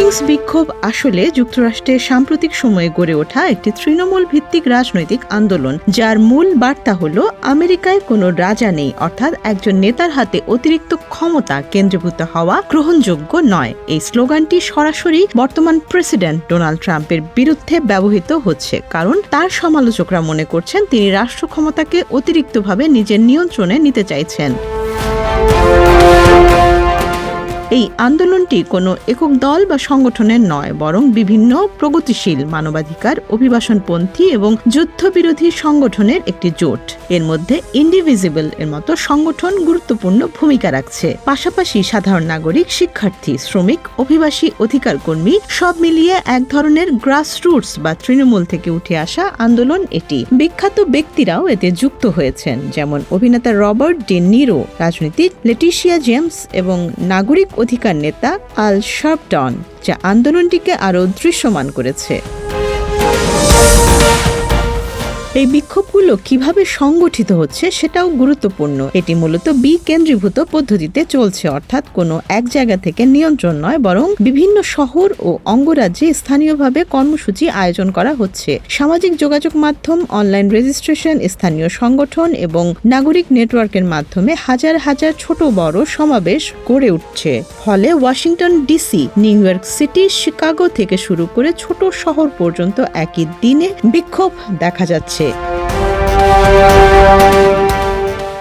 Kings বিক্ষোভ আসলে যুক্তরাষ্ট্রের সাম্প্রতিক সময়ে গড়ে ওঠা একটি তৃণমূল ভিত্তিক রাজনৈতিক আন্দোলন, যার মূল বার্তা হল আমেরিকায় কোনো রাজা নেই, অর্থাৎ একজন নেতার হাতে অতিরিক্ত ক্ষমতা কেন্দ্রীভূত হওয়া গ্রহণযোগ্য নয়। এই স্লোগানটি সরাসরি বর্তমান প্রেসিডেন্ট ডোনাল্ড ট্রাম্পের বিরুদ্ধে ব্যবহৃত হচ্ছে, কারণ তার সমালোচকরা মনে করছেন তিনি রাষ্ট্র ক্ষমতাকে অতিরিক্তভাবে নিজের নিয়ন্ত্রণে নিতে চাইছেন। এই আন্দোলনটি কোনো একক দল বা সংগঠনের নয়, বরং বিভিন্ন প্রগতিশীল, মানবাধিকার, অভিবাসনপন্থী এবং যুদ্ধবিরোধী সংগঠনের একটি জোট। এর মধ্যে ইন্ডিভিজিবল এর মতো সংগঠন গুরুত্বপূর্ণ ভূমিকা রাখছে। পাশাপাশি সাধারণ নাগরিক, শিক্ষার্থী, শ্রমিক, অভিবাসী অধিকার কর্মী সব মিলিয়ে এক ধরনের গ্রাসরুটস বা তৃণমূল থেকে উঠে আসা আন্দোলন এটি। বিখ্যাত ব্যক্তিরাও এতে যুক্ত হয়েছেন, যেমন অভিনেতা রবার্ট ডে নিরো, রাজনীতিক লেটিশিয়া জেমস এবং নাগরিক অধিকার নেতা আল শার্পটন, যা আন্দোলনটিকে আরও দৃশ্যমান করেছে। এই বিক্ষোভগুলো কিভাবে সংগঠিত হচ্ছে সেটাও গুরুত্বপূর্ণ। এটি মূলত বিকেন্দ্রীভূত পদ্ধতিতে চলছে, অর্থাৎ কোনো এক জায়গা থেকে নিয়ন্ত্রণ নয়, বরং বিভিন্ন শহর ও অঙ্গরাজ্যে স্থানীয়ভাবে কর্মসূচি আয়োজন করা হচ্ছে। সামাজিক যোগাযোগ মাধ্যম, অনলাইন রেজিস্ট্রেশন, স্থানীয় সংগঠন এবং নাগরিক নেটওয়ার্কের মাধ্যমে হাজার হাজার ছোট বড় সমাবেশ গড়ে উঠছে। ফলে Washington DC, new York city, Chicago থেকে শুরু করে ছোট শহর পর্যন্ত একই দিনে বিক্ষোভ দেখা যাচ্ছে।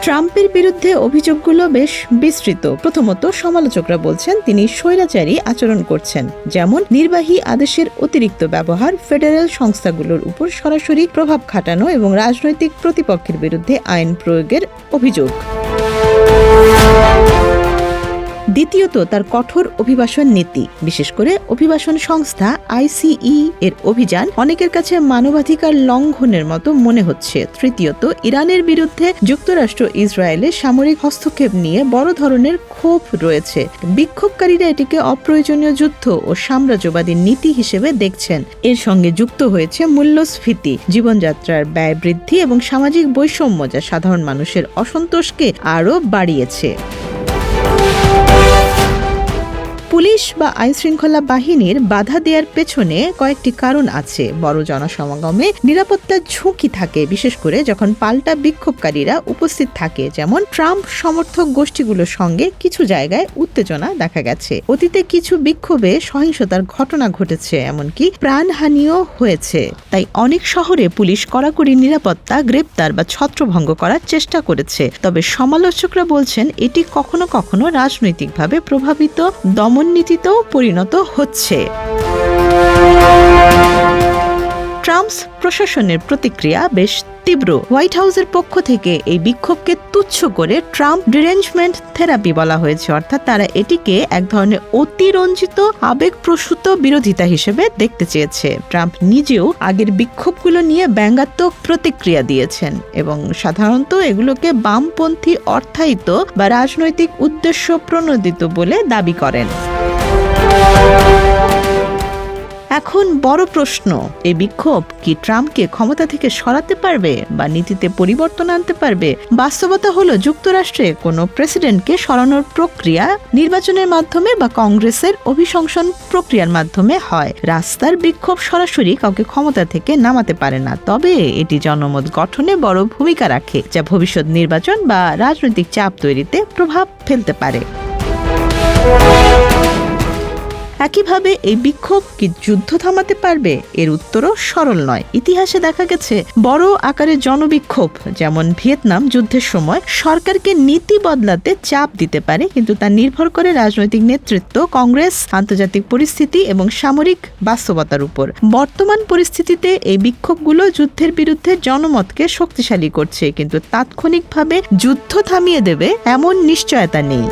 ট্রাম্পের বিরুদ্ধে অভিযোগগুলো বেশ বিস্তৃত। প্রথমত, সমালোচকরা বলছেন তিনি স্বৈরাচারী আচরণ করছেন, যেমন নির্বাহী আদেশের অতিরিক্ত ব্যবহার, ফেডারেল সংস্থাগুলোর উপর সরাসরি প্রভাব খাটানো এবং রাজনৈতিক প্রতিপক্ষের বিরুদ্ধে আইন প্রয়োগের অভিযোগ। দ্বিতীয়ত, তার কঠোর অভিবাসন নীতি, বিশেষ করে অভিবাসন সংস্থা ICE এর অভিযান অনেকের কাছে মানবাধিকার লঙ্ঘনের মতো মনে হচ্ছে। তৃতীয়ত, ইরানের বিরুদ্ধে যুক্তরাষ্ট্র ইসরায়েলের সামরিক হস্তক্ষেপ নিয়ে বড় ধরনের ক্ষোভ রয়েছে। বিক্ষোভকারীরা এটিকে অপ্রয়োজনীয় যুদ্ধ ও সাম্রাজ্যবাদী নীতি হিসেবে দেখছেন। এর সঙ্গে যুক্ত হয়েছে মূল্যস্ফীতি, জীবনযাত্রার ব্যয় বৃদ্ধি এবং সামাজিক বৈষম্য, যা সাধারণ মানুষের অসন্তোষকে আরও বাড়িয়েছে। পুলিশ বা আইনশৃঙ্খলা বাহিনীর বাধা দেওয়ার পেছনে কয়েকটি কারণ আছে। বড় জনসমাগমে নিরাপত্তার ঝুঁকি থাকে, বিশেষ করে যখন পাল্টা বিক্ষোভকারীরা উপস্থিত থাকে, যেমন ট্রাম্প সমর্থক গোষ্ঠীগুলোর সঙ্গে কিছু জায়গায় উত্তেজনা দেখা গেছে। অতীতে কিছু বিক্ষোভে সহিংসতার ঘটনা ঘটেছে, এমনকি প্রাণহানিও হয়েছে। তাই অনেক শহরে পুলিশ কড়াকড়ি নিরাপত্তা, গ্রেপ্তার বা ছত্রভঙ্গ করার চেষ্টা করেছে। তবে সমালোচকরা বলছেন এটি কখনো কখনো রাজনৈতিকভাবে প্রভাবিত দমন নীতিতেও পরিণত হচ্ছে। ট্রাম্প প্রশাসনের প্রতিক্রিয়া বেশ তীব্র। হোয়াইট হাউসের পক্ষ থেকে এই বিক্ষোভকে তুচ্ছ করে ট্রাম্প ডিরেঞ্জমেন্ট থেরাপি বলা হয়েছে, অর্থাৎ তারা এটিকে এক ধরনের অতিরঞ্জিত আবেগপ্রসূত বিরোধিতা হিসেবে দেখতে চেয়েছে। ট্রাম্প নিজেও আগের বিক্ষোভগুলো নিয়ে ব্যঙ্গাত্মক প্রতিক্রিয়া দিয়েছেন এবং সাধারণত এগুলোকে বামপন্থী অর্থায়িত বা রাজনৈতিক উদ্দেশ্য প্রণোদিত বলে দাবি করেন। এখন বড় প্রশ্ন, এই বিক্ষোভ কি ট্রাম্পকে ক্ষমতা থেকে সরাতে পারবে বা নীতিতে পরিবর্তন আনতে পারবে? বাস্তবতা হলো যুক্তরাষ্ট্রে কোনো প্রেসিডেন্টকে সরানোর প্রক্রিয়া নির্বাচনের মাধ্যমে বা কংগ্রেসের অভিশংসন প্রক্রিয়ার মাধ্যমে হয়। রাস্তার বিক্ষোভ সরাসরি কাউকে ক্ষমতা থেকে নামাতে পারে না, তবে এটি জনমত গঠনে বড় ভূমিকা রাখে, যা ভবিষ্যৎ নির্বাচন বা রাজনৈতিক চাপ তৈরিতে প্রভাব ফেলতে পারে। একইভাবে এই বিক্ষোভ কি যুদ্ধ থামাতে পারবে? এর উত্তরও সরল নয়। ইতিহাসে দেখা গেছে বড় আকারের জনবিক্ষোভ, যেমন ভিয়েতনাম যুদ্ধের সময়, সরকারকে নীতি বদলাতে চাপ দিতে পারে, কিন্তু তা নির্ভর করে রাজনৈতিক নেতৃত্ব, কংগ্রেস, আন্তর্জাতিক পরিস্থিতি এবং সামরিক বাস্তবতার উপর। বর্তমান পরিস্থিতিতে এই বিক্ষোভগুলো যুদ্ধের বিরুদ্ধে জনমতকে শক্তিশালী করছে, কিন্তু তাৎক্ষণিকভাবে যুদ্ধ থামিয়ে দেবে এমন নিশ্চয়তা নেই।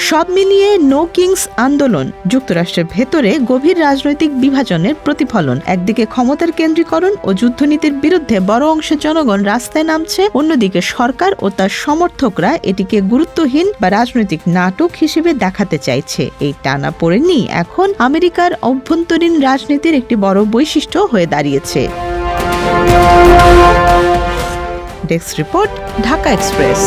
সব মিলিয়ে নো কিংস আন্দোলন যুক্তরাষ্ট্রের ভেতরে গভীর রাজনৈতিক বিভাজনের প্রতিফলন। একদিকে ক্ষমতার কেন্দ্রীকরণ ও যুদ্ধনীতির বিরুদ্ধে বড় অংশের জনগণ রাস্তায় নামছে, অন্যদিকে সরকার ও তার সমর্থকরা এটিকে গুরুত্বহীন বা রাজনৈতিক নাটক হিসেবে দেখাতে চাইছে। এই টানাপোড়েনই এখন আমেরিকার অভ্যন্তরীণ রাজনীতির একটি বড় বৈশিষ্ট্য হয়ে দাঁড়িয়েছে। Desk report, Dhaka express.